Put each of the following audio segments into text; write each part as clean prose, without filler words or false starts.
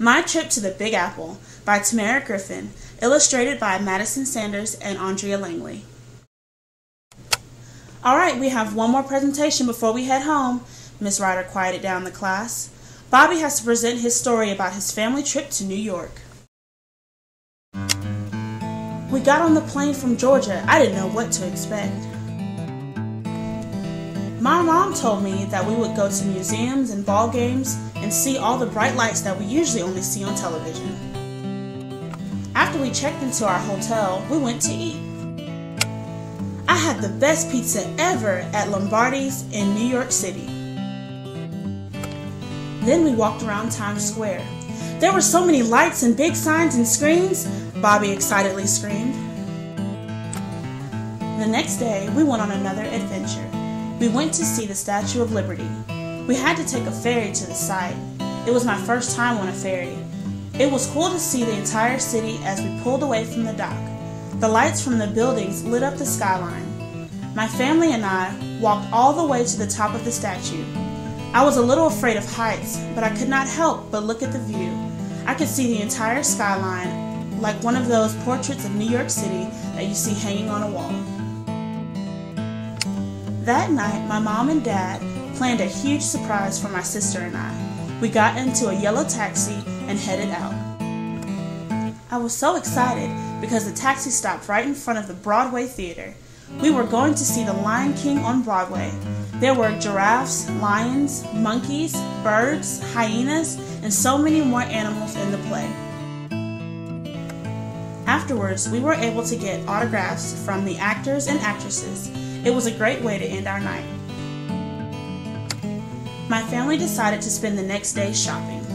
My Trip to the Big Apple by Tamara Griffin, illustrated by Madison Sanders and Andrea Langley. Alright, we have one more presentation before we head home. Miss Ryder quieted down the class. Bobby has to present his story about his family trip to New York. We got on the plane from Georgia. I didn't know what to expect. My mom told me that we would go to museums and ball games and see all the bright lights that we usually only see on television. After we checked into our hotel, we went to eat. I had the best pizza ever at Lombardi's in New York City. Then we walked around Times Square. There were so many lights and big signs and screens, Bobby excitedly screamed. The next day, we went on another adventure. We went to see the Statue of Liberty. We had to take a ferry to the site. It was my first time on a ferry. It was cool to see the entire city as we pulled away from the dock. The lights from the buildings lit up the skyline. My family and I walked all the way to the top of the statue. I was a little afraid of heights, but I could not help but look at the view. I could see the entire skyline, like one of those portraits of New York City that you see hanging on a wall. That night, my mom and dad planned a huge surprise for my sister and I. We got into a yellow taxi and headed out. I was so excited because the taxi stopped right in front of the Broadway Theater. We were going to see The Lion King on Broadway. There were giraffes, lions, monkeys, birds, hyenas, and so many more animals in the play. Afterwards, we were able to get autographs from the actors and actresses. It was a great way to end our night. My family decided to spend the next day shopping.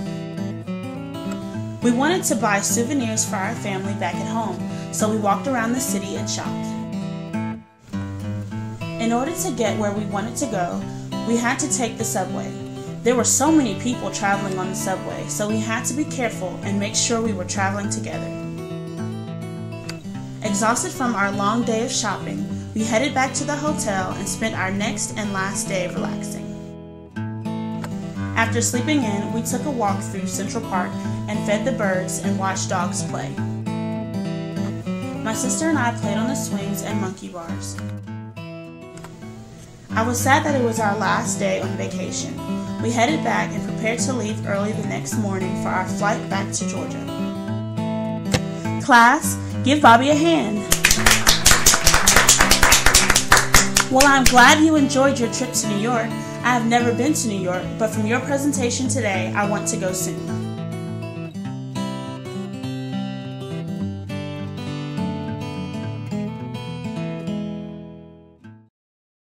We wanted to buy souvenirs for our family back at home, so we walked around the city and shopped. In order to get where we wanted to go, we had to take the subway. There were so many people traveling on the subway, so we had to be careful and make sure we were traveling together. Exhausted from our long day of shopping, we headed back to the hotel and spent our next and last day relaxing. After sleeping in, we took a walk through Central Park and fed the birds and watched dogs play. My sister and I played on the swings and monkey bars. I was sad that it was our last day on vacation. We headed back and prepared to leave early the next morning for our flight back to Georgia. Class, give Bobby a hand. Well, I'm glad you enjoyed your trip to New York. I have never been to New York, but from your presentation today, I want to go soon.